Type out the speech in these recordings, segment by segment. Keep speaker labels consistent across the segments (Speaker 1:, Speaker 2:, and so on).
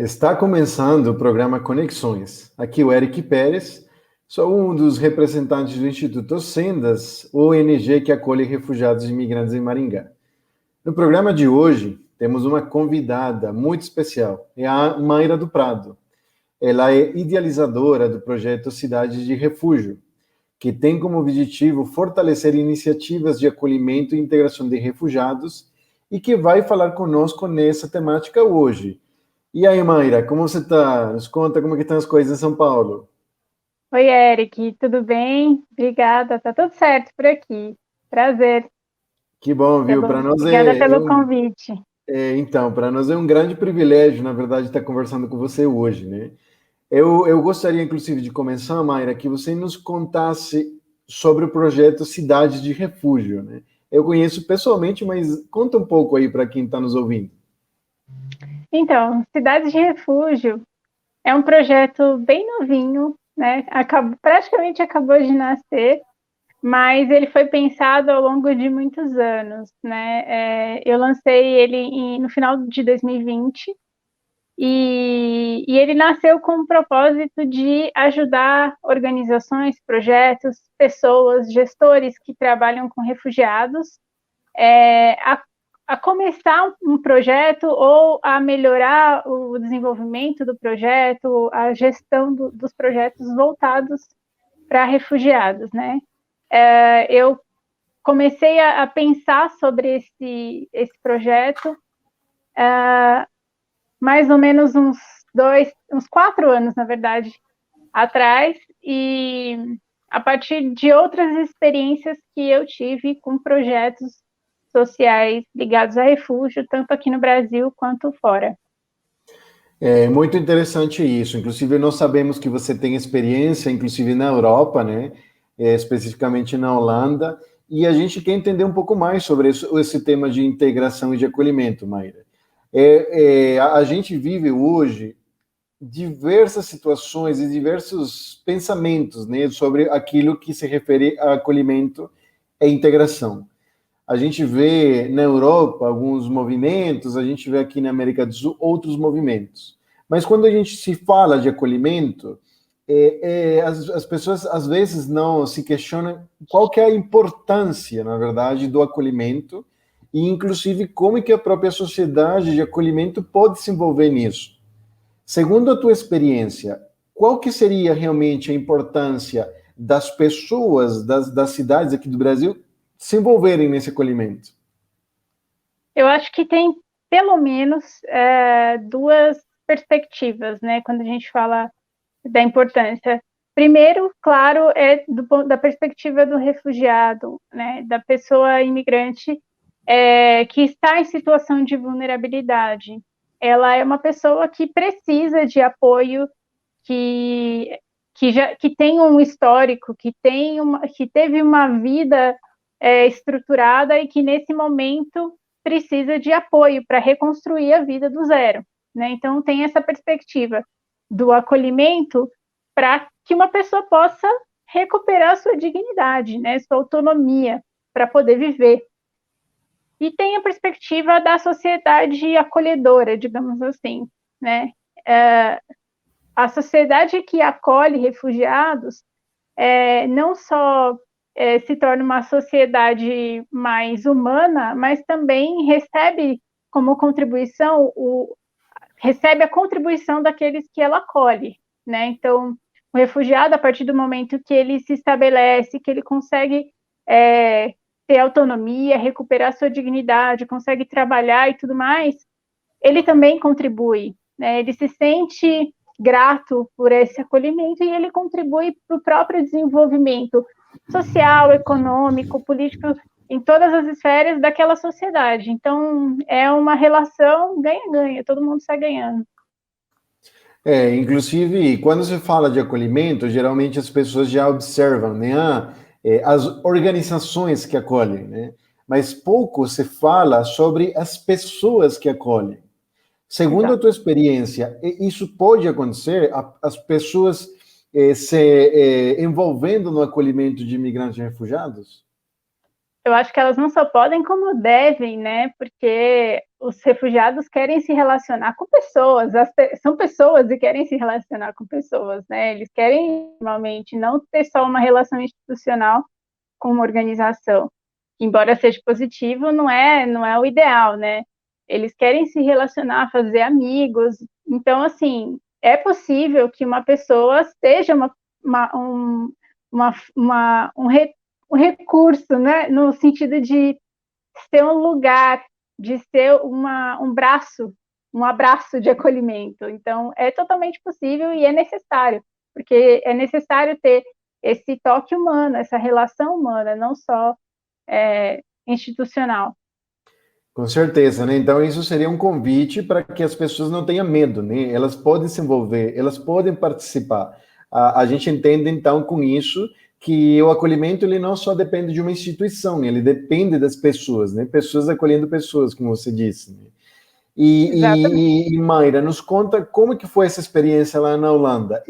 Speaker 1: Está começando o programa Conexões. Aqui o Eric Pérez, sou um dos representantes do Instituto Sendas, ONG que acolhe refugiados e imigrantes em Maringá. No programa de hoje, temos uma convidada muito especial, é a Mayra do Prado. Ela é idealizadora do projeto Cidades de Refúgio, que tem como objetivo fortalecer iniciativas de acolhimento e integração de refugiados e que vai falar conosco nessa temática hoje. E aí, Mayra, como você está? Nos conta como que estão as coisas em São Paulo.
Speaker 2: Oi, Eric, tudo bem? Obrigada, tá tudo certo por aqui. Prazer,
Speaker 1: Que bom, viu? Para nós
Speaker 2: obrigada pelo convite.
Speaker 1: para nós é um grande privilégio, na verdade, estar conversando com você hoje, né? Eu gostaria, inclusive, de começar, Mayra, que você nos contasse sobre o projeto Cidade de Refúgio, né? Eu conheço pessoalmente, mas conta um pouco aí para quem está nos ouvindo.
Speaker 2: Então, Cidades de Refúgio é um projeto bem novinho, né? Praticamente acabou de nascer, mas ele foi pensado ao longo de muitos anos, né? Eu lancei ele no final de 2020. E ele nasceu com o propósito de ajudar organizações, projetos, pessoas, gestores que trabalham com refugiados a começar um projeto ou a melhorar o desenvolvimento do projeto, a gestão dos projetos voltados para refugiados, né? Eu comecei a pensar sobre esse projeto mais ou menos uns 4 anos, na verdade, atrás, e a partir de outras experiências que eu tive com projetos sociais ligados a refúgio, tanto aqui no Brasil quanto fora.
Speaker 1: É muito interessante isso. Inclusive, nós sabemos que você tem experiência, inclusive na Europa, né? Especificamente na Holanda, e a gente quer entender um pouco mais sobre esse tema de integração e de acolhimento, Mayra. A gente vive hoje diversas situações e diversos pensamentos, né, sobre aquilo que se refere a acolhimento e integração. A gente vê na Europa alguns movimentos, a gente vê aqui na América do Sul outros movimentos. Mas quando a gente se fala de acolhimento, as pessoas às vezes não se questionam qual que é a importância, na verdade, do acolhimento e, inclusive, como é que a própria sociedade de acolhimento pode se envolver nisso. Segundo a tua experiência, qual que seria realmente a importância das pessoas, das cidades aqui do Brasil se envolverem nesse acolhimento?
Speaker 2: Eu acho que tem pelo menos duas perspectivas, né, quando a gente fala da importância. Primeiro, claro, da perspectiva do refugiado, né, da pessoa imigrante que está em situação de vulnerabilidade. Ela é uma pessoa que precisa de apoio, que tem um histórico, que teve uma vida estruturada e que nesse momento precisa de apoio para reconstruir a vida do zero, né? Então tem essa perspectiva do acolhimento para que uma pessoa possa recuperar sua dignidade, né? Sua autonomia para poder viver. E tem a perspectiva da sociedade acolhedora, digamos assim, né? A sociedade que acolhe refugiados não só se torna uma sociedade mais humana, mas também como contribuição, recebe a contribuição daqueles que ela acolhe, né? Então, o refugiado, a partir do momento que ele se estabelece, que ele consegue ter autonomia, recuperar sua dignidade, consegue trabalhar e tudo mais, ele também contribui, né? Ele se sente grato por esse acolhimento e ele contribui para o próprio desenvolvimento social, econômico, político, em todas as esferas daquela sociedade. Então, é uma relação ganha-ganha, todo mundo está ganhando.
Speaker 1: Inclusive, quando se fala de acolhimento, geralmente as pessoas já observam, né, as organizações que acolhem, né? Mas pouco se fala sobre as pessoas que acolhem. Segundo a
Speaker 2: Exato.
Speaker 1: tua experiência, isso pode acontecer? As pessoas se envolvendo no acolhimento de imigrantes e refugiados?
Speaker 2: Eu acho que elas não só podem, como devem, né? Porque os refugiados querem se relacionar com pessoas, são pessoas e querem se relacionar com pessoas, né? Eles querem, normalmente, não ter só uma relação institucional com uma organização. Embora seja positivo, não é o ideal, né? Eles querem se relacionar, fazer amigos. Então, assim, é possível que uma pessoa seja uma, um, um um recurso, né? No sentido de ser um lugar, de ser um abraço de acolhimento. Então, é totalmente possível e é necessário, porque é necessário ter esse toque humano, essa relação humana, não só institucional.
Speaker 1: Com certeza, né? Então, isso seria um convite para que as pessoas não tenham medo, né? Elas podem se envolver, elas podem participar. A gente entende, então, com isso, que o acolhimento, ele não só depende de uma instituição, ele depende das pessoas, né? Pessoas acolhendo pessoas, como você disse, né?
Speaker 2: Exatamente.
Speaker 1: Mayra, nos conta como que foi essa experiência lá na Holanda.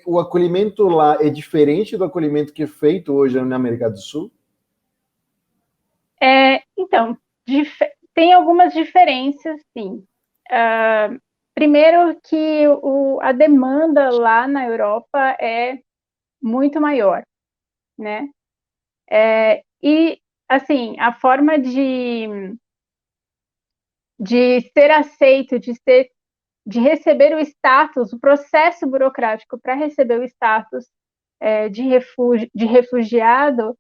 Speaker 1: O acolhimento lá é diferente do acolhimento que é feito hoje na América do Sul?
Speaker 2: Então, tem algumas diferenças, sim. Primeiro que a demanda lá na Europa é muito maior, né? E, assim, a forma de ser aceito, de receber o status, o processo burocrático para receber o status de refugiado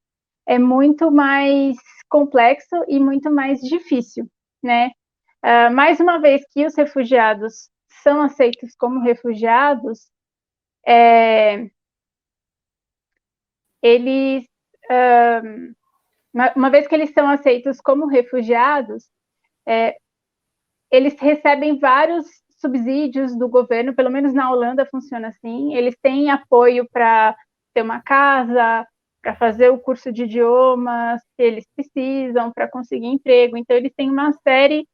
Speaker 2: é muito mais complexo e muito mais difícil, né? Mais uma vez que os refugiados são aceitos como refugiados, eles, uma vez que eles são aceitos como refugiados, eles recebem vários subsídios do governo, pelo menos na Holanda funciona assim, eles têm apoio para ter uma casa, para fazer o curso de idiomas que eles precisam, para conseguir emprego, então eles têm uma série,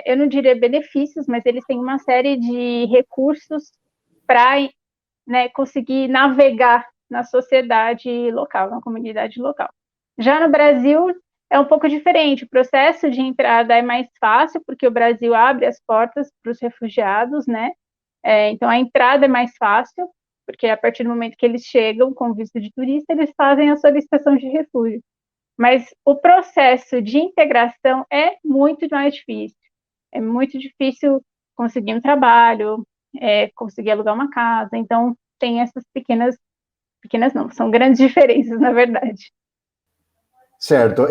Speaker 2: eu não diria benefícios, mas eles têm uma série de recursos para, né, conseguir navegar na sociedade local, na comunidade local. Já no Brasil, é um pouco diferente. O processo de entrada é mais fácil, porque o Brasil abre as portas para os refugiados, né? Então, a entrada é mais fácil, porque a partir do momento que eles chegam com visto de turista, eles fazem a solicitação de refúgio. Mas o processo de integração é muito mais difícil. É muito difícil conseguir um trabalho, conseguir alugar uma casa. Então, tem essas pequenas não, são grandes diferenças, na verdade.
Speaker 1: Certo.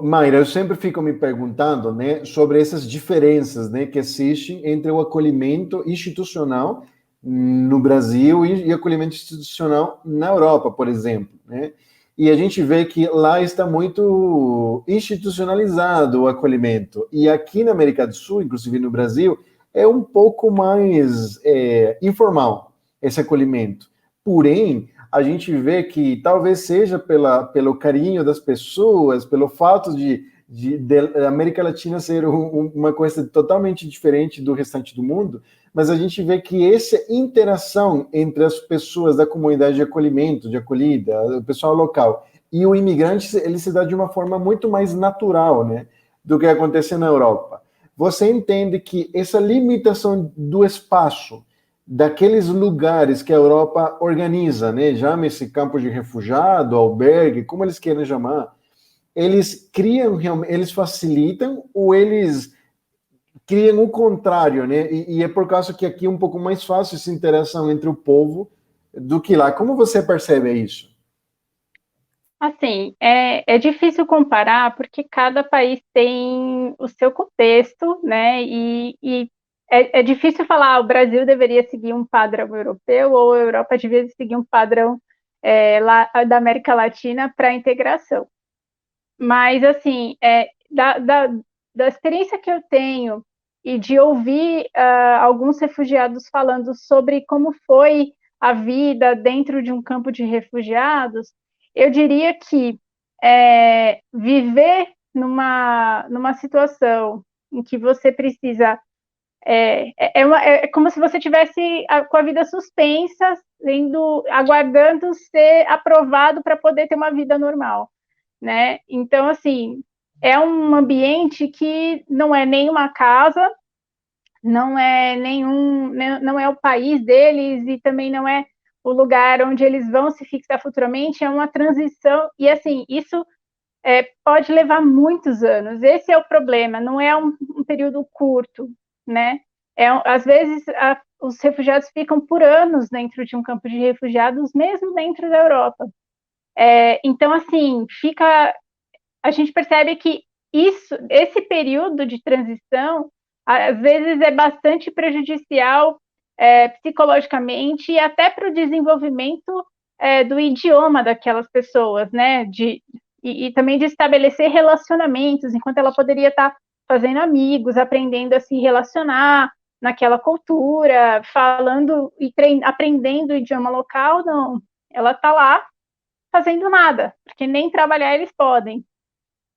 Speaker 1: Mayra, eu sempre fico me perguntando, né, sobre essas diferenças, né, que existem entre o acolhimento institucional no Brasil e acolhimento institucional na Europa, por exemplo, né? E a gente vê que lá está muito institucionalizado o acolhimento. E aqui na América do Sul, inclusive no Brasil, é um pouco mais informal esse acolhimento. Porém, a gente vê que talvez seja pelo carinho das pessoas, pelo fato de a América Latina ser uma coisa totalmente diferente do restante do mundo, mas a gente vê que essa interação entre as pessoas da comunidade de acolhimento, de acolhida, o pessoal local, e o imigrante, ele se dá de uma forma muito mais natural, né, do que acontece na Europa. Você entende que essa limitação do espaço daqueles lugares que a Europa organiza, né? Chama-se campo de refugiado, albergue, como eles queiram chamar, eles criam, eles facilitam ou eles criam o contrário, né? E é por causa que aqui é um pouco mais fácil essa interação entre o povo do que lá. Como você percebe isso?
Speaker 2: Assim, é difícil comparar porque cada país tem o seu contexto, né? E é difícil falar, o Brasil deveria seguir um padrão europeu ou a Europa deveria seguir um padrão da América Latina para a integração. Mas, assim, da experiência que eu tenho e de ouvir alguns refugiados falando sobre como foi a vida dentro de um campo de refugiados, eu diria que viver numa situação em que você precisa. É como se você tivesse com a vida suspensa, aguardando ser aprovado para poder ter uma vida normal. né? Então, assim, é um ambiente que não é nenhuma casa, não é o país deles e também não é o lugar onde eles vão se fixar futuramente, é uma transição, e assim, isso pode levar muitos anos, esse é o problema, não é um período curto, né? Às vezes, os refugiados ficam por anos dentro de um campo de refugiados, mesmo dentro da Europa. Então, assim, a gente percebe que esse período de transição, às vezes, é bastante prejudicial psicologicamente e até para o desenvolvimento do idioma daquelas pessoas, né? E também de estabelecer relacionamentos, enquanto ela poderia estar fazendo amigos, aprendendo a se relacionar naquela cultura, falando e aprendendo o idioma local, não. Ela está lá fazendo nada, porque nem trabalhar eles podem.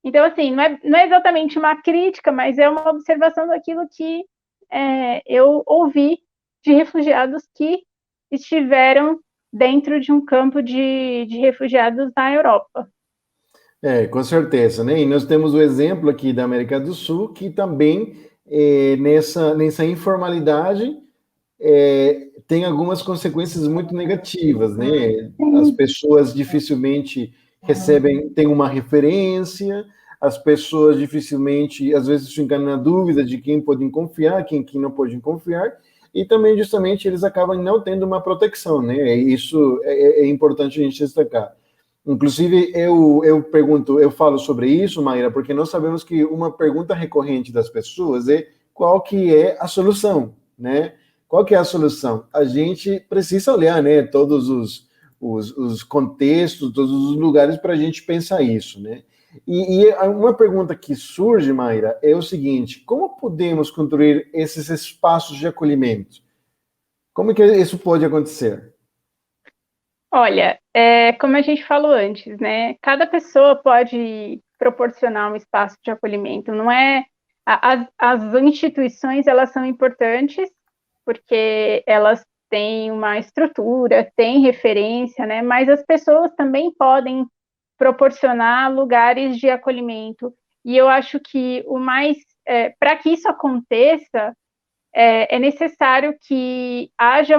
Speaker 2: Então, assim, não é exatamente uma crítica, mas é uma observação daquilo que eu ouvi de refugiados que estiveram dentro de um campo de refugiados na Europa.
Speaker 1: Com certeza, né? E nós temos o exemplo aqui da América do Sul, que também, nessa informalidade, tem algumas consequências muito negativas, né? As pessoas dificilmente têm uma referência, as pessoas dificilmente, às vezes, ficam na dúvida de quem podem confiar, quem não podem confiar, e também, justamente, eles acabam não tendo uma proteção, né? Isso é importante a gente destacar. Inclusive, eu falo sobre isso, Maíra, porque nós sabemos que uma pergunta recorrente das pessoas é qual que é a solução, né? Qual que é a solução? A gente precisa olhar, né, todos os contextos, todos os lugares para a gente pensar isso, né? E uma pergunta que surge, Maíra, é o seguinte: como podemos construir esses espaços de acolhimento? Como é que isso pode acontecer?
Speaker 2: Olha, como a gente falou antes, né? Cada pessoa pode proporcionar um espaço de acolhimento. Não é as instituições, elas são importantes porque elas têm uma estrutura, têm referência, né? Mas as pessoas também podem proporcionar lugares de acolhimento. E eu acho que para que isso aconteça, é necessário que haja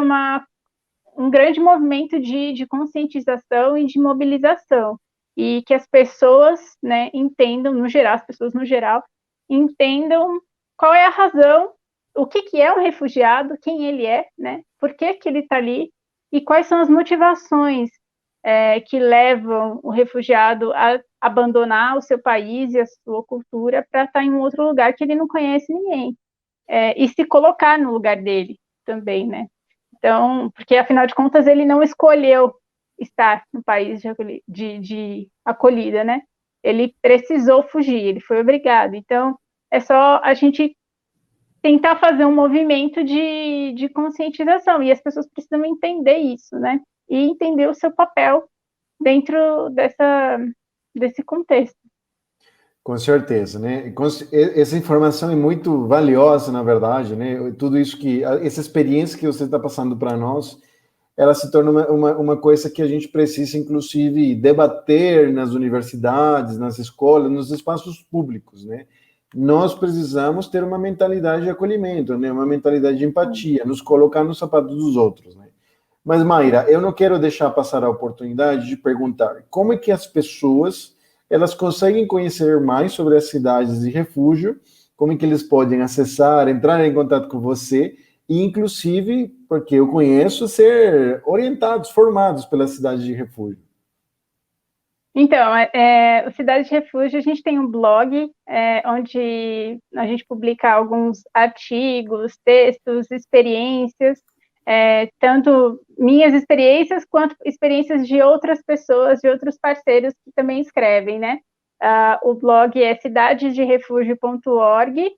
Speaker 2: um grande movimento de conscientização e de mobilização, e que as pessoas, né, entendam, no geral, as pessoas no geral, entendam qual é a razão, o que é um refugiado, quem ele é, né, por que ele está ali, e quais são as motivações que levam o refugiado a abandonar o seu país e a sua cultura para estar em um outro lugar que ele não conhece ninguém, e se colocar no lugar dele também, né. Então, porque afinal de contas ele não escolheu estar no país de acolhida, né? Ele precisou fugir, ele foi obrigado. Então, é só a gente tentar fazer um movimento de conscientização, e as pessoas precisam entender isso, né? E entender o seu papel dentro desse contexto.
Speaker 1: Com certeza, né? Essa informação é muito valiosa, na verdade, né? Tudo isso essa experiência que você está passando para nós, ela se torna uma coisa que a gente precisa, inclusive, debater nas universidades, nas escolas, nos espaços públicos, né? Nós precisamos ter uma mentalidade de acolhimento, né? Uma mentalidade de empatia, nos colocar nos sapatos dos outros, né? Mas, Mayra, eu não quero deixar passar a oportunidade de perguntar como é que as pessoas elas conseguem conhecer mais sobre as cidades de refúgio, como é que eles podem acessar, entrar em contato com você, e inclusive, porque eu conheço, ser orientados, formados pela cidade de refúgio.
Speaker 2: Então, o Cidade de Refúgio, a gente tem um blog onde a gente publica alguns artigos, textos, experiências, tanto minhas experiências quanto experiências de outras pessoas, de outros parceiros que também escrevem, né? O blog é cidadesderefugio.org,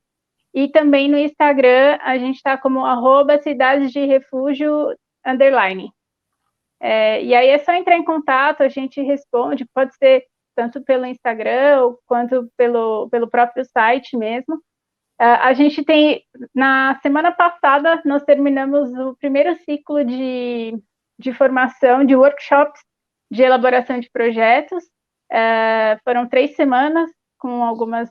Speaker 2: e também no Instagram a gente está como @cidadesderefugio_. E aí é só entrar em contato, a gente responde, pode ser tanto pelo Instagram quanto pelo próprio site mesmo. A gente tem, na semana passada, nós terminamos o primeiro ciclo de formação, de workshops de elaboração de projetos, Foram 3 semanas com algumas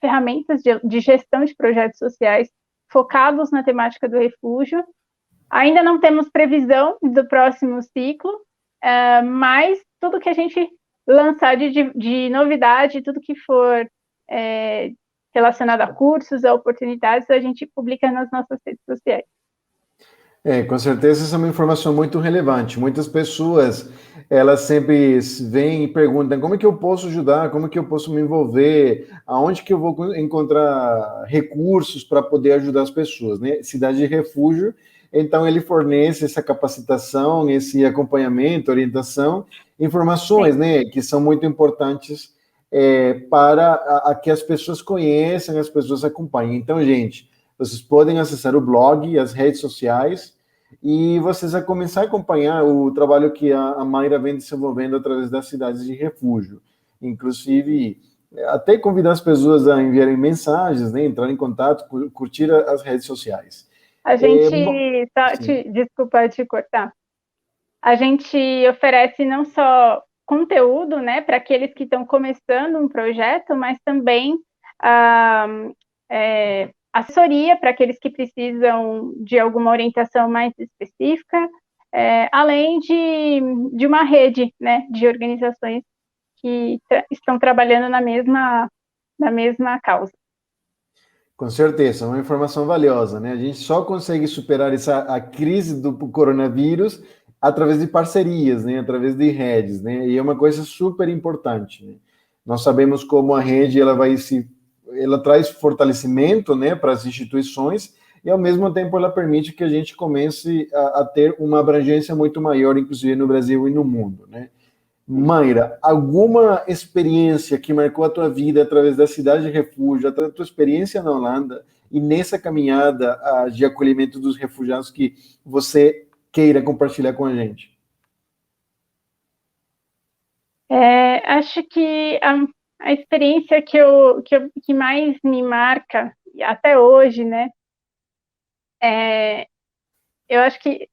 Speaker 2: ferramentas de gestão de projetos sociais focados na temática do refúgio. Ainda não temos previsão do próximo ciclo, mas tudo que a gente lançar de novidade, tudo que for relacionado a cursos, a oportunidades, a gente publica nas nossas redes sociais.
Speaker 1: Com certeza essa é uma informação muito relevante. Muitas pessoas, elas sempre vêm e perguntam como é que eu posso ajudar, como é que eu posso me envolver, aonde que eu vou encontrar recursos para poder ajudar as pessoas, né? Cidade de Refúgio, então ele fornece essa capacitação, esse acompanhamento, orientação, informações, né, que são muito importantes para que as pessoas conheçam, as pessoas acompanhem. Então, gente, vocês podem acessar o blog, as redes sociais, e vocês vão começar a acompanhar o trabalho que a Mayra vem desenvolvendo através das cidades de refúgio. Inclusive, até convidar as pessoas a enviarem mensagens, né, entrar em contato, curtir as redes sociais.
Speaker 2: A gente, desculpa te cortar, a gente oferece não só conteúdo, né, para aqueles que estão começando um projeto, mas também assessoria para aqueles que precisam de alguma orientação mais específica, além de uma rede, né, de organizações que estão trabalhando na mesma causa.
Speaker 1: Com certeza, uma informação valiosa, né? A gente só consegue superar a crise do coronavírus através de parcerias, né? Através de redes, né? E é uma coisa super importante, né? Nós sabemos como a rede ela traz fortalecimento, né, para as instituições e ao mesmo tempo ela permite que a gente comece a ter uma abrangência muito maior, inclusive no Brasil e no mundo, né? Mayra, alguma experiência que marcou a tua vida através da cidade de refúgio, através da tua experiência na Holanda e nessa caminhada de acolhimento dos refugiados que você queira compartilhar com a gente?
Speaker 2: Acho que a experiência que mais me marca até hoje, né, eu acho que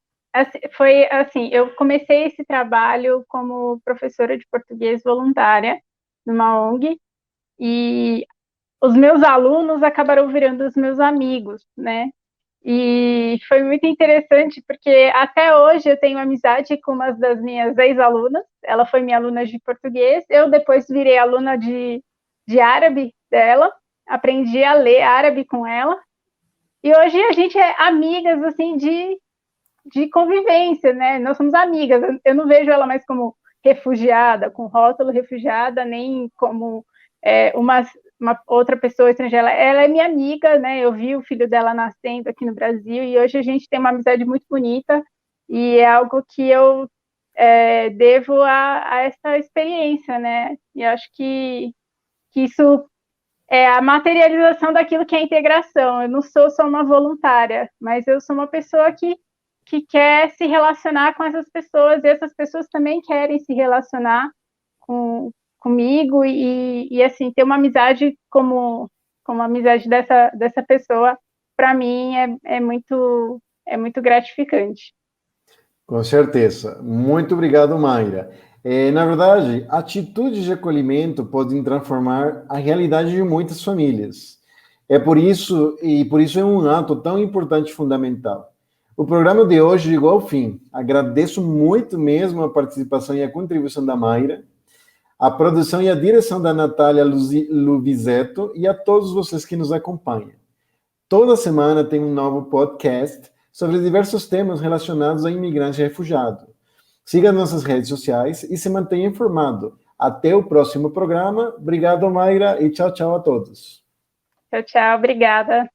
Speaker 2: foi assim, eu comecei esse trabalho como professora de português voluntária numa ONG, e os meus alunos acabaram virando os meus amigos, né? E foi muito interessante, porque até hoje eu tenho amizade com uma das minhas ex-alunas, ela foi minha aluna de português, eu depois virei aluna de árabe dela, aprendi a ler árabe com ela, e hoje a gente é amigas, assim, de convivência, né? Nós somos amigas. Eu não vejo ela mais como refugiada, com rótulo refugiada, nem como uma outra pessoa estrangeira. Ela é minha amiga, né? Eu vi o filho dela nascendo aqui no Brasil e hoje a gente tem uma amizade muito bonita e é algo que eu devo a essa experiência, né? E acho que isso é a materialização daquilo que é a integração. Eu não sou só uma voluntária, mas eu sou uma pessoa que quer se relacionar com essas pessoas, e essas pessoas também querem se relacionar comigo, e assim, ter uma amizade como a amizade dessa pessoa, para mim, é muito gratificante.
Speaker 1: Com certeza. Muito obrigado, Mayra. Na verdade, atitudes de acolhimento podem transformar a realidade de muitas famílias. Por isso é um ato tão importante e fundamental. O programa de hoje chegou ao fim. Agradeço muito mesmo a participação e a contribuição da Mayra, a produção e a direção da Natália Luvizetto e a todos vocês que nos acompanham. Toda semana tem um novo podcast sobre diversos temas relacionados a imigrantes e refugiados. Siga nossas redes sociais e se mantenha informado. Até o próximo programa. Obrigado, Mayra, e tchau, tchau a todos.
Speaker 2: Tchau, tchau. Obrigada.